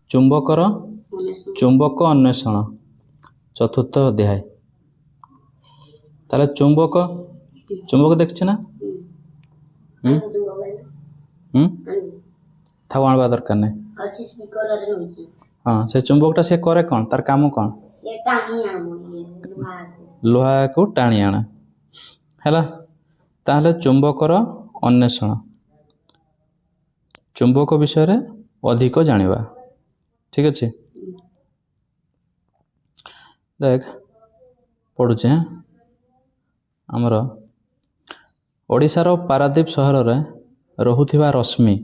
ଚୁମ୍ବକର ଚୁମ୍ବକ ଅନ୍ୱେଷଣ ଚତୁର୍ଥ ଅଧ୍ୟାୟ। ତାହେଲେ ଚୁମ୍ବକ ଦେଖିଛୁ ନା? ଥାଉ ଆଣିବା ଦରକାର ନାହିଁ। ହଁ, ସେ ଚୁମ୍ବକଟା ସେ କରେ କ'ଣ? ତାର କାମ କ'ଣ? ଲୁହାକୁ ଟାଣି ଆଣେ। ହେଲା, ତାହେଲେ ଚୁମ୍ବକର ଅନ୍ୱେଷଣ, ଚୁମ୍ବକ ବିଷୟରେ ଅଧିକ ଜାଣିବା। ଠିକ ଅଛି, ଦେଖ ପଢ଼ୁଛେ। ଆମର ଓଡ଼ିଶାର ପାରାଦୀପ ସହରରେ ରହୁଥିବା ରଶ୍ମି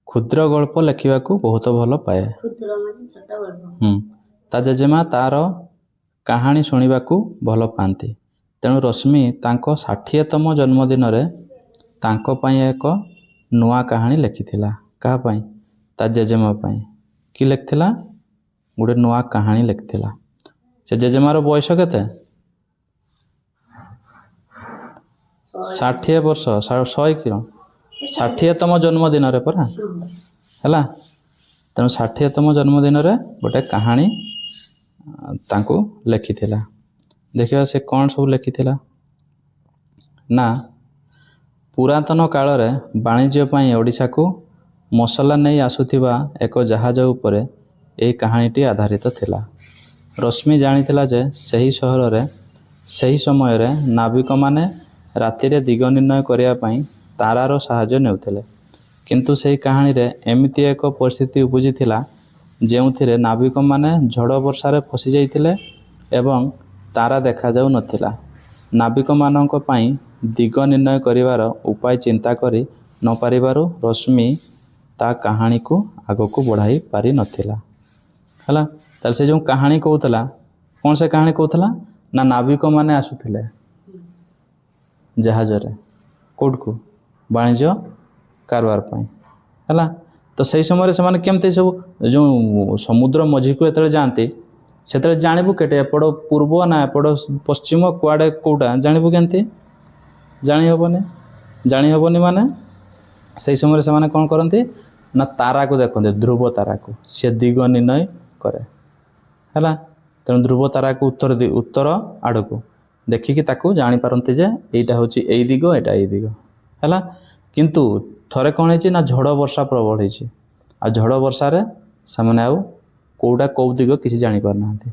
କ୍ଷୁଦ୍ର ଗଳ୍ପ ଲେଖିବାକୁ ବହୁତ ଭଲ ପାଏ। ତା ଜେଜେମା ତାର କାହାଣୀ ଶୁଣିବାକୁ ଭଲ ପାଆନ୍ତି। ତେଣୁ ରଶ୍ମି ତାଙ୍କ 60ତମ ଜନ୍ମଦିନରେ ତାଙ୍କ ପାଇଁ ଏକ ନୂଆ କାହାଣୀ ଲେଖିଥିଲା। କାହା ପାଇଁ? ତା ଜେଜେମା ପାଇଁ। କି ଲେଖିଥିଲା? ଗୋଟେ ନୂଆ କାହାଣୀ ଲେଖିଥିଲା। ସେ ଜେଜେମାର ବୟସ କେତେ? 60 ବର୍ଷ, 100 କି 60ତମ ଜନ୍ମଦିନରେ ପରା। ହେଲା, ତେଣୁ 60ତମ ଜନ୍ମଦିନରେ ଗୋଟେ କାହାଣୀ ତାଙ୍କୁ ଲେଖିଥିଲା। ଦେଖିବା ସେ କ'ଣ ସବୁ ଲେଖିଥିଲା ନା, ପୁରାତନ କାଳରେ ବାଣିଜ୍ୟ ପାଇଁ ଓଡ଼ିଶାକୁ ମସଲା ନେଇ ଆସୁଥିବା ଏକ ଜାହାଜ ଉପରେ ଏହି କାହାଣୀଟି ଆଧାରିତ ଥିଲା। ରଶ୍ମି ଜାଣିଥିଲା ଯେ ସେହି ସହରରେ ସେହି ସମୟରେ ନାବିକମାନେ ରାତିରେ ଦିଗ ନିର୍ଣ୍ଣୟ କରିବା ପାଇଁ ତାରାର ସାହାଯ୍ୟ ନେଉଥିଲେ। କିନ୍ତୁ ସେହି କାହାଣୀରେ ଏମିତି ଏକ ପରିସ୍ଥିତି ଉପୁଜିଥିଲା ଯେଉଁଥିରେ ନାବିକମାନେ ଝଡ଼ ବର୍ଷାରେ ଫସିଯାଇଥିଲେ ଏବଂ ତାରା ଦେଖାଯାଉନଥିଲା। ନାବିକମାନଙ୍କ ପାଇଁ ଦିଗ ନିର୍ଣ୍ଣୟ କରିବାର ଉପାୟ ଚିନ୍ତା କରି ନ ପାରିବାରୁ ରଶ୍ମି ତା କାହାଣୀକୁ ଆଗକୁ ବଢ଼ାଇ ପାରିନଥିଲା। ହେଲା, ତାହେଲେ ସେ ଯେଉଁ କାହାଣୀ କହୁଥିଲା, କ'ଣ ସେ କାହାଣୀ କହୁଥିଲା ନା ନାବିକମାନେ ଆସୁଥିଲେ ଜାହାଜରେ କେଉଁଠିକୁ? ବାଣିଜ୍ୟ କାରବାର ପାଇଁ। ହେଲା, ତ ସେହି ସମୟରେ ସେମାନେ କେମିତି ସବୁ ଯେଉଁ ସମୁଦ୍ର ମଝିକୁ ଯେତେବେଳେ ଯାଆନ୍ତି ସେତେବେଳେ ଜାଣିବୁ କେତେ ଏପଟ ପୂର୍ବ ନା ଏପଟ ପଶ୍ଚିମ କୁଆଡ଼େ କେଉଁଟା ଜାଣିବୁ କେମିତି? ଜାଣିହେବନି ମାନେ ସେହି ସମୟରେ ସେମାନେ କ'ଣ କରନ୍ତି ନା ତାରାକୁ ଦେଖନ୍ତି, ଧ୍ରୁବ ତାରାକୁ। ସେ ଦିଗ ନିର୍ଣ୍ଣୟ କରେ। ହେଲା, ତେଣୁ ଧ୍ରୁବ ତାରାକୁ ଉତ୍ତର ଆଡ଼କୁ ଦେଖିକି ତାକୁ ଜାଣିପାରନ୍ତି ଯେ ଏଇଟା ହେଉଛି ଏଇ ଦିଗ, ଏଇଟା ଏଇ ଦିଗ। ହେଲା, କିନ୍ତୁ ଥରେ କ'ଣ ହେଇଛି ନା ଝଡ଼ ବର୍ଷା ପ୍ରବଳ ହେଇଛି। ଆଉ ଝଡ଼ ବର୍ଷାରେ ସେମାନେ ଆଉ କେଉଁଟା କେଉଁ ଦିଗ କିଛି ଜାଣିପାରୁନାହାନ୍ତି।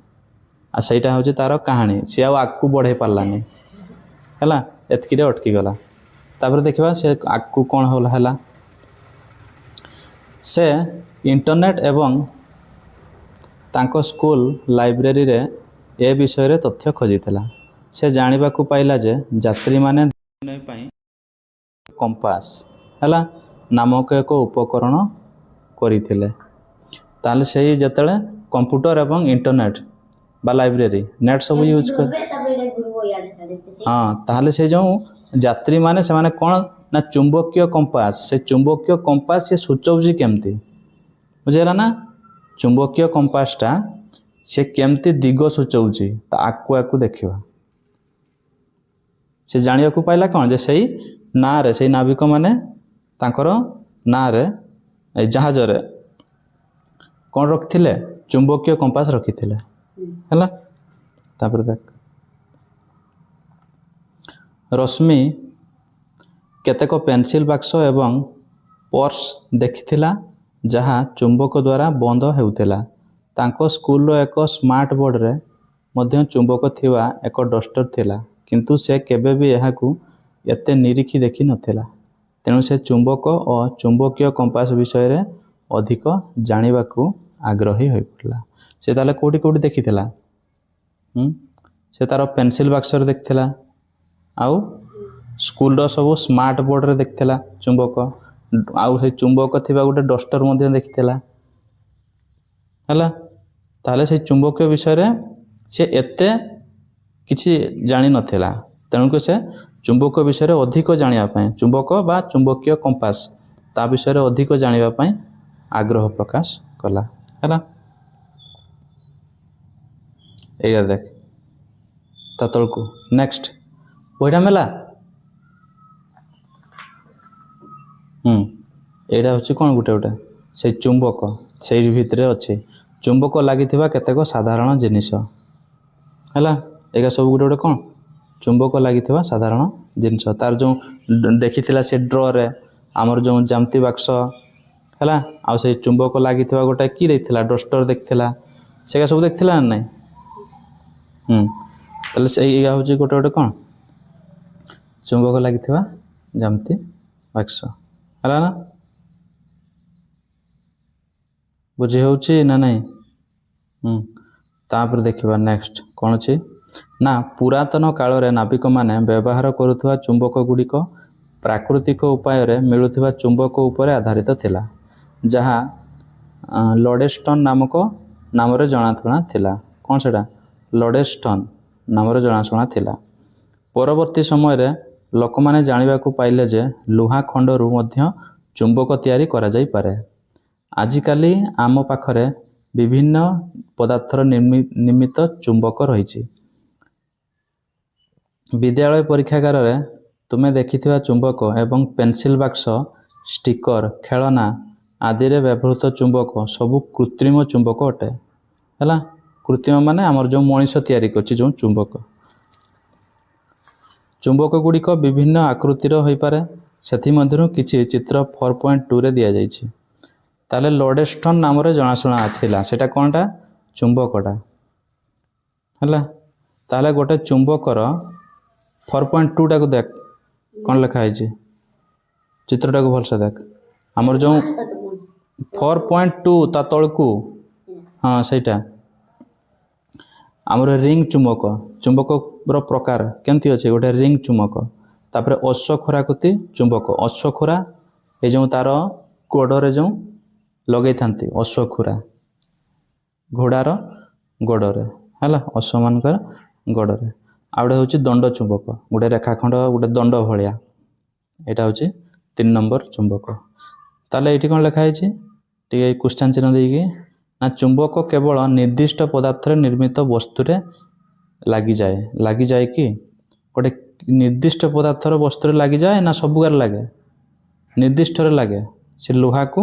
ଆଉ ସେଇଟା ହେଉଛି ତାର କାହାଣୀ। ସିଏ ଆଉ ଆଗକୁ ବଢ଼େଇ ପାରିଲାନି। ହେଲା, ଏତିକିରେ ଅଟକିଗଲା। ତାପରେ ଦେଖିବା ସେ ଆଗକୁ କ'ଣ ହେଲା। ସେ ଇଣ୍ଟରନେଟ୍ ଏବଂ ତାଙ୍କ ସ୍କୁଲ ଲାଇବ୍ରେରୀରେ ଏ ବିଷୟରେ ତଥ୍ୟ ଖୋଜିଥିଲା। ସେ ଜାଣିବାକୁ ପାଇଲା ଯେ ଯାତ୍ରୀମାନେ ନିର୍ଣ୍ଣୟ ପାଇଁ କମ୍ପାସ୍ ହେଲା ନାମକ ଏକ ଉପକରଣ କରିଥିଲେ। ତାହେଲେ ସେଇ ଯେତେବେଳେ କମ୍ପ୍ୟୁଟର ଏବଂ ଇଣ୍ଟରନେଟ୍ ବା ଲାଇବ୍ରେରୀ ନେଟ୍ ସବୁ ୟୁଜ୍ କରି, ହଁ, ତାହେଲେ ସେ ଯେଉଁ ଯାତ୍ରୀମାନେ ସେମାନେ କ'ଣ ନା ଚୁମ୍ବକୀୟ କମ୍ପାସ୍, ସେ ଚୁମ୍ବକୀୟ କମ୍ପାସ୍ ସେ ସୂଚଉଛି କେମିତି, ବୁଝିହେଲା ନା? ଚୁମ୍ବକୀୟ କମ୍ପାସଟା ସେ କେମିତି ଦିଗ ସୂଚଉଛି ତା ଆକୁ ଦେଖିବା। ସେ ଜାଣିବାକୁ ପାଇଲା କ'ଣ ଯେ ସେଇ ନାଁରେ ସେଇ ନାବିକମାନେ ତାଙ୍କର ନାଁରେ ଏଇ ଜାହାଜରେ କ'ଣ ରଖିଥିଲେ? ଚୁମ୍ବକୀୟ କମ୍ପାସ ରଖିଥିଲେ। ହେଲା, ତାପରେ ଦେଖ ରଶ୍ମି କେତେକ ପେନସିଲ ବାକ୍ସ ଏବଂ ପର୍ସ ଦେଖିଥିଲା ଯାହା ଚୁମ୍ବକ ଦ୍ୱାରା ବନ୍ଦ ହେଉଥିଲା। ତାଙ୍କ ସ୍କୁଲର ଏକ ସ୍ମାର୍ଟ ବୋର୍ଡ଼ରେ ମଧ୍ୟ ଚୁମ୍ବକ ଥିବା ଏକ ଡଷ୍ଟର ଥିଲା, କିନ୍ତୁ ସେ କେବେ ବି ଏହାକୁ ଏତେ ନିରୀଖି ଦେଖିନଥିଲା। ତେଣୁ ସେ ଚୁମ୍ବକ ଓ ଚୁମ୍ବକୀୟ କମ୍ପାସ ବିଷୟରେ ଅଧିକ ଜାଣିବାକୁ ଆଗ୍ରହୀ ହୋଇପଡ଼ିଲା। ସେ ତାହେଲେ କେଉଁଠି ଦେଖିଥିଲା? ସେ ତାର ପେନସିଲ ବାକ୍ସରେ ଦେଖିଥିଲା, ଆଉ ସ୍କୁଲର ସବୁ ସ୍ମାର୍ଟ ବୋର୍ଡ଼ରେ ଦେଖିଥିଲା ଚୁମ୍ବକ, ଆଉ ସେଇ ଚୁମ୍ବକ ଥିବା ଗୋଟେ ଡଷ୍ଟର ମଧ୍ୟ ଦେଖିଥିଲା। ହେଲା, ତାହେଲେ ସେଇ ଚୁମ୍ବକୀୟ ବିଷୟରେ ସେ ଏତେ କିଛି ଜାଣିନଥିଲା। ତେଣୁକି ସେ ଚୁମ୍ବକ ବିଷୟରେ ଅଧିକ ଜାଣିବା ପାଇଁ, ଚୁମ୍ବକ ବା ଚୁମ୍ବକୀୟ କମ୍ପାସ ତା ବିଷୟରେ ଅଧିକ ଜାଣିବା ପାଇଁ ଆଗ୍ରହ ପ୍ରକାଶ କଲା। ହେଲା, ଏଇଆ ଦେଖ ତା ତଳକୁ ନେକ୍ସଟ ବହିଟା ମେଲା। ଏଇଟା ହେଉଛି କ'ଣ ଗୋଟେ से चुंबक से भितर अच्छे चुंबक लगी केतेक साधारण जिनिस है एगा सब गोटे गोटे कौन चुंबक लगी साधारण जिनस तार जो देखी से ड्रे आमर जो जामती बाक्स है आउ से चुंबक लगी गोटे कि देखा डस्टर देखा से सब देखा ना ना ताले से हूँ गोटे गोटे कौन चुंबक लगी जामती बाक्स है ना बुझी हो ना नहीं तापर देखा नेक्स्ट कौन अच्छी ना पुरातन काल रे नाविक माने व्यवहार करुवा चुंबक गुड़िक प्राकृतिक उपाय मिलुवा चुंबक उपर आधारित थिला जहाँ लडेस्टन नामक नाम जनाशुना थिला कौन सेटा लडेस्टन नाम जनाशुना थिला परवर्ती समय रे लोक माने जानिबा को पाइले जे लुहा खंडरू मध्य चुंबक तैयारी करा जाई पारे आजिकाली आम पाखरे विभिन्न पदार्थर निर्मित चुंबक रही विद्यालय परीक्षागार रे तुम्हें देखि चुंबक एवं पेंसिल बाक्स स्टिकर खेलना आदि रे व्यवहृत चुंबक सबु कृत्रिम चुंबक अटे है कृत्रिम माने आमर जो मनीष तैयारी करछि जो चुंबक गुड़िक विभिन्न आकृतिर हो पारे सेथि मध्यरु किछि चित्र 4.2 रे दिया जाइछि ताले लडेस्टन नाम जनाशुना आछिला सेटा कोनटा चुंबकटा है ताले गोटे चुंबकर 4.2 टाक देख कौन लिखा है चित्रटा को भलसे देख आमर जो 4.2 ता तलकू हाँ सहीटा आमर रिंग चुंबक चुंबक प्रकार केमती अच्छे गोटे रिंग चुंबक तापर अश्वखोराकृति चुंबक अश्वखोरा ये जो तार गोड़े जो लगे था अश्वखोरा घोड़ार गोड़े है अश्व मानकर गोड़े आउटे हूँ दंड चुंबक गोटे रेखाखंड गोटे दंड भाया यहाँ हूँ 3 नंबर चुंबक ताले ये कौन लिखाई टे क्वेश्चन चिन्ह देकी ना चुंबक केवल निर्दिष्ट पदार्थ निर्मित वस्तुरे लगी जाए कि गोटे निर्दिष्ट पदार्थर वस्तु लगी जाए ना सबुगार लगे निर्दिष्ट लगे से लुहा को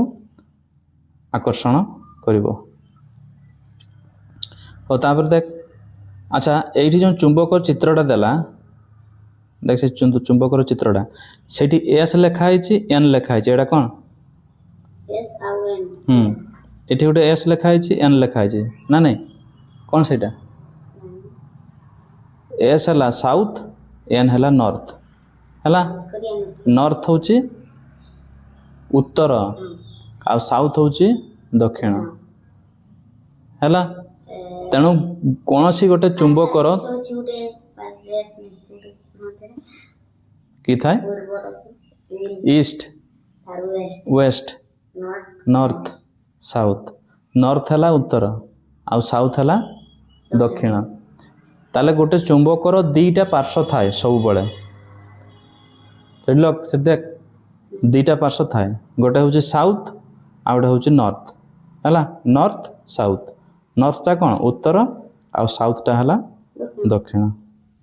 आकर्षण करिवो और तापर देख अच्छा ये जो चुंबक चित्रटा देला देख से चुंबकर चित्रटा से एस लिखाई एन लिखाई एटा कौन ये गोटे एस लिखाई एन लिखाई ना नहीं कौन से एस है साउथ एन है नॉर्थ है नॉर्थ हूँ उत्तर आ साउथ हूँ दक्षिण है तेणु कौन सी गोटे चुंबकर कि थाए east west north south north है उत्तर आ साउथ है दक्षिण ताले गोटे चुंबकर 2टा पार्श्व थाए सब बड़े देख 2टा पार्श्व थाए गोटे हूँ साउथ आ गोटे हूँ नॉर्थ है नॉर्थ साउथ नॉर्थटा कौन उत्तर आ साउथटा है दक्षिण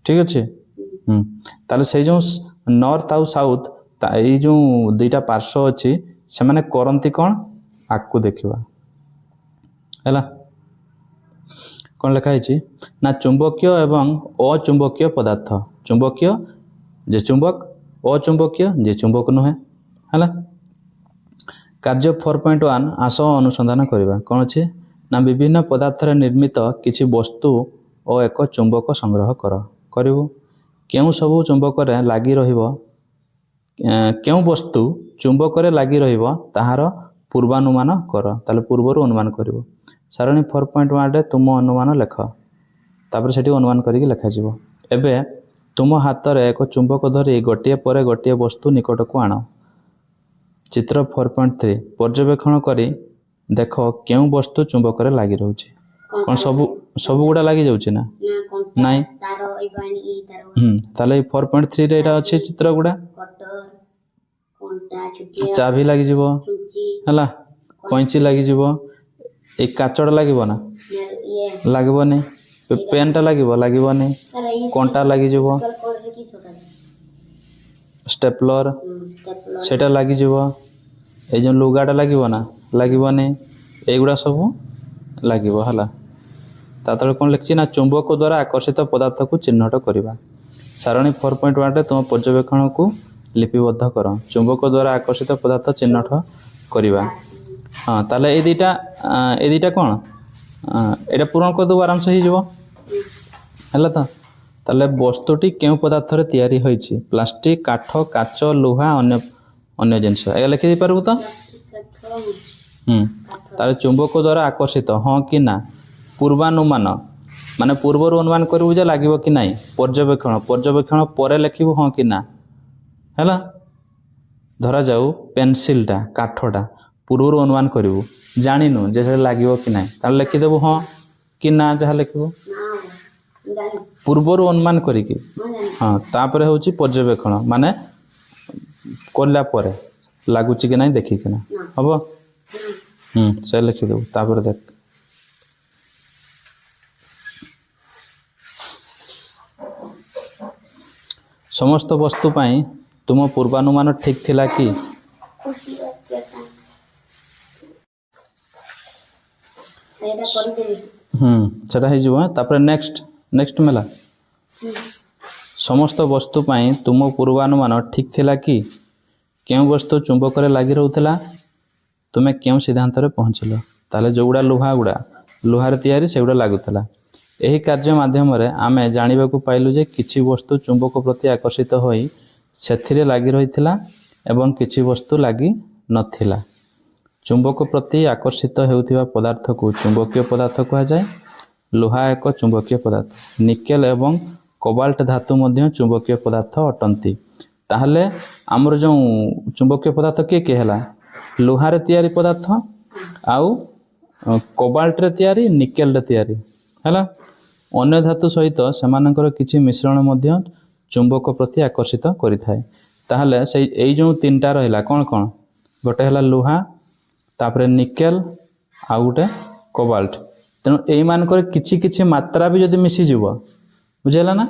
ठीक अच्छे ताले से जो नॉर्थ आउ साउथ ये जो 2टा पार्श्व अच्छी से माने करती कौन आकु देखा है कौन लिखाई ना चुंबकीय एवं अचुंबकीय पदार्थ चुंबकीय जे चुंबक अचुंबकीय जे चुंबक नुहे है कार्य 4.1 आस अनुसंधान करवा कौन अच्छे ना विभिन्न पदार्थ निर्मित किसी वस्तु और एक चुंबक संग्रह करू क्यों सबू चुंबक लगी क्यों वस्तु चुंबक लगी ताहार पूर्वानुमान कर ताले पूर्वर अनुमान कर सारणी 4.1 रे तुम अनुमान लेख तापर सेठी अनुमान करिक लेखा जीवो एबे तुम हाथ रे एक चुंबक धरी गोटे पर गोटे वस्तु निकट को आण चित्र 4.3 पर्यवेक्षण करी देख क्यों वस्तु चुंबक रे लगी रहउछि कौन सब गुड़ा लगी जाउछि ना नहीं ताले 4.3 रे एटा अछि चित्र गुड़ा चाभी लगी जीवो हला कैंची लगी जीवो एक काचड़ लगे ना लगे नहीं पेनटा लगे नहीं कंटा लगी स्टेपलर सेटा लगी ये जो लुगाटा लगे ना ଲାଗିବନି, ଏଇଗୁଡ଼ା ସବୁ ଲାଗିବ ହେଲା। ତା ତଳେ କ'ଣ ଲେଖିଛି ନା ଚୁମ୍ବକ ଦ୍ୱାରା ଆକର୍ଷିତ ପଦାର୍ଥକୁ ଚିହ୍ନଟ କରିବା। ସାରଣୀ 4.1ରେ ତୁମ ପର୍ଯ୍ୟବେକ୍ଷଣକୁ ଲିପିବଦ୍ଧ କର। ଚୁମ୍ବକ ଦ୍ୱାରା ଆକର୍ଷିତ ପଦାର୍ଥ ଚିହ୍ନଟ କରିବା। ହଁ ତାହେଲେ ଏଇ ଦୁଇଟା କ'ଣ ଏଇଟା ପୂରଣ କରିଦେବୁ ଆରାମସେ ହେଇଯିବ ହେଲା। ତ ତାହେଲେ ବସ୍ତୁଟି କେଉଁ ପଦାର୍ଥରେ ତିଆରି ହୋଇଛି? ପ୍ଲାଷ୍ଟିକ, କାଠ, କାଚ, ଲୁହା, ଅନ୍ୟ ଜିନିଷ। ଏହା ଲେଖିଦେଇପାରିବୁ ତ? ତାହେଲେ ଚୁମ୍ବକ ଦ୍ୱାରା ଆକର୍ଷିତ ହଁ କି ନା? ପୂର୍ବାନୁମାନ ମାନେ ପୂର୍ବରୁ ଅନୁମାନ କରିବୁ ଯେ ଲାଗିବ କି ନାହିଁ। ପର୍ଯ୍ୟବେକ୍ଷଣ ପରେ ଲେଖିବୁ ହଁ କି ନା ହେଲା। ଧରାଯାଉ ପେନସିଲଟା କାଠଟା ପୂର୍ବରୁ ଅନୁମାନ କରିବୁ, ଜାଣିନୁ ଯେ ସେ ଲାଗିବ କି ନାହିଁ, ତାହେଲେ ଲେଖିଦେବୁ ହଁ କି ନା ଯାହା ଲେଖିବୁ ପୂର୍ବରୁ ଅନୁମାନ କରିକି। ହଁ ତାପରେ ହେଉଛି ପର୍ଯ୍ୟବେକ୍ଷଣ ମାନେ କଲା ପରେ ଲାଗୁଛି କି ନାହିଁ ଦେଖିକିନା ହବ। ସେ ଲେଖିଦେବୁ। ତାପରେ ଦେଖ ସମସ୍ତ ବସ୍ତୁ ପାଇଁ ତୁମ ପୂର୍ବାନୁମାନ ଠିକ୍ ଥିଲା କି? ସେଟା ହେଇଯିବ। ତାପରେ ନେକ୍ସଟ ମେଲା ସମସ୍ତ ବସ୍ତୁ ପାଇଁ ତୁମ ପୂର୍ବାନୁମାନ ଠିକ୍ ଥିଲା କି? କେଉଁ ବସ୍ତୁ ଚୁମ୍ବକରେ ଲାଗି ରହୁଥିଲା? ତୁମେ କେଉଁ ସିଦ୍ଧାନ୍ତରେ ପହଞ୍ଚିଲ? ତାହେଲେ ଯେଉଁଗୁଡ଼ା ଲୁହାରେ ତିଆରି ସେଗୁଡ଼ା ଲାଗୁଥିଲା। ଏହି କାର୍ଯ୍ୟ ମାଧ୍ୟମରେ ଆମେ ଜାଣିବାକୁ ପାଇଲୁ ଯେ କିଛି ବସ୍ତୁ ଚୁମ୍ବକ ପ୍ରତି ଆକର୍ଷିତ ହୋଇ ସେଥିରେ ଲାଗି ରହିଥିଲା ଏବଂ କିଛି ବସ୍ତୁ ଲାଗି ନଥିଲା। ଚୁମ୍ବକ ପ୍ରତି ଆକର୍ଷିତ ହେଉଥିବା ପଦାର୍ଥକୁ ଚୁମ୍ବକୀୟ ପଦାର୍ଥ କୁହାଯାଏ। ଲୁହା ଏକ ଚୁମ୍ବକୀୟ ପଦାର୍ଥ। ନିକେଲ ଏବଂ କୋବାଲ୍ଟ ଧାତୁ ମଧ୍ୟ ଚୁମ୍ବକୀୟ ପଦାର୍ଥ ଅଟନ୍ତି। ତାହେଲେ ଆମର ଯେଉଁ ଚୁମ୍ବକୀୟ ପଦାର୍ଥ କିଏ ହେଲା? ଲୁହାରେ ତିଆରି ପଦାର୍ଥ ଆଉ କୋବାଲ୍ଟରେ ତିଆରି, ନିକେଲରେ ତିଆରି ହେଲା। ଅନ୍ୟ ଧାତୁ ସହିତ ସେମାନଙ୍କର କିଛି ମିଶ୍ରଣ ମଧ୍ୟ ଚୁମ୍ବକ ପ୍ରତି ଆକର୍ଷିତ କରିଥାଏ। ତାହେଲେ ଏଇ ଯେଉଁ ତିନିଟା ରହିଲା କ'ଣ? ଗୋଟେ ହେଲା ଲୁହା, ତାପରେ ନିକେଲ ଆଉ ଗୋଟେ କୋବାଲ୍ଟ। ତେଣୁ ଏଇମାନଙ୍କର କିଛି କିଛି ମାତ୍ରା ବି ଯଦି ମିଶିଯିବ, ବୁଝିହେଲା ନା?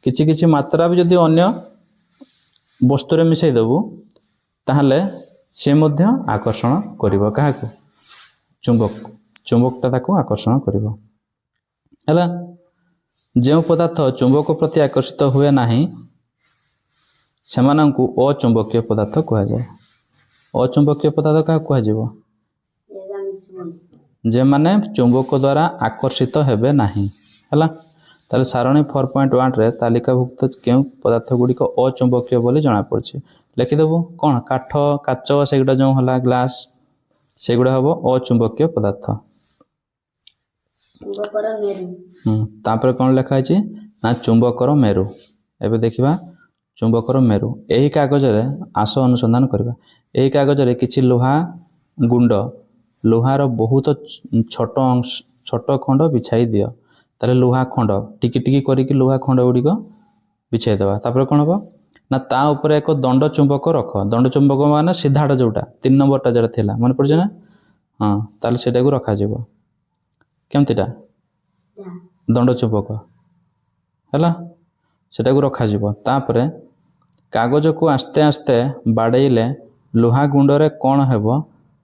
କିଛି ମାତ୍ରା ବି ଯଦି ଅନ୍ୟ ବସ୍ତୁରେ ମିଶାଇ ଦେବୁ ତାହେଲେ ସେ ମଧ୍ୟ ଆକର୍ଷଣ କରିବ କାହାକୁ? ଚୁମ୍ବକଟା ତାକୁ ଆକର୍ଷଣ କରିବ ହେଲା। ଯେଉଁ ପଦାର୍ଥ ଚୁମ୍ବକ ପ୍ରତି ଆକର୍ଷିତ ହୁଏ ନାହିଁ ସେମାନଙ୍କୁ ଅଚୁମ୍ବକୀୟ ପଦାର୍ଥ କୁହାଯାଏ। ଅଚୁମ୍ବକୀୟ ପଦାର୍ଥ କାହାକୁ କୁହାଯିବ? ଯେମାନେ ଚୁମ୍ବକ ଦ୍ୱାରା ଆକର୍ଷିତ ହେବେ ନାହିଁ ହେଲା। ତାହେଲେ ସାରଣୀ 4.1ରେ ତାଲିକାଭୁକ୍ତ କେଉଁ ପଦାର୍ଥ ଗୁଡ଼ିକ ଅଚୁମ୍ବକୀୟ ବୋଲି ଜଣାପଡ଼ିଛି? ଲେଖିଦେବୁ କ'ଣ? କାଚ ସେଗୁଡ଼ା ଯେଉଁ ହେଲା ଗ୍ଲାସ ସେଗୁଡ଼ା ହେବ ଅଚୁମ୍ବକୀୟ ପଦାର୍ଥ। ତାପରେ କ'ଣ ଲେଖା ହେଇଛି ନା ଚୁମ୍ବକର ମେରୁ। ଏବେ ଦେଖିବା ଚୁମ୍ବକର ମେରୁ। ଏହି କାଗଜରେ ଆସ ଅନୁସନ୍ଧାନ କରିବା। ଏହି କାଗଜରେ କିଛି ଲୁହାର ବହୁତ ଛୋଟ ଖଣ୍ଡ ବିଛାଇ ଦିଅ। ତାହେଲେ ଲୁହା ଖଣ୍ଡ ଟିକି କରିକି ଲୁହା ଖଣ୍ଡ ଗୁଡ଼ିକ ବିଛାଇ ଦେବା। ତାପରେ କ'ଣ ହେବ ନା ତା ଉପରେ ଏକ ଦଣ୍ଡ ଚୁମ୍ବକ ରଖ। ଦଣ୍ଡ ଚୁମ୍ବକ ମାନେ ସିଧାଟା ଯେଉଁଟା 3 ନମ୍ବରଟା ଯେଉଁଟା ଥିଲା ମନେ ପଡ଼ୁଛି ନା? ତାହେଲେ ସେଇଟାକୁ ରଖାଯିବ। କେମିତିଟା? ଦଣ୍ଡ ଚୁମ୍ବକ ହେଲା। ସେଟାକୁ ରଖାଯିବ। ତାପରେ କାଗଜକୁ ଆସ୍ତେ ଆସ୍ତେ ବାଡ଼େଇଲେ ଲୁହା ଗୁଣ୍ଡରେ କ'ଣ ହେବ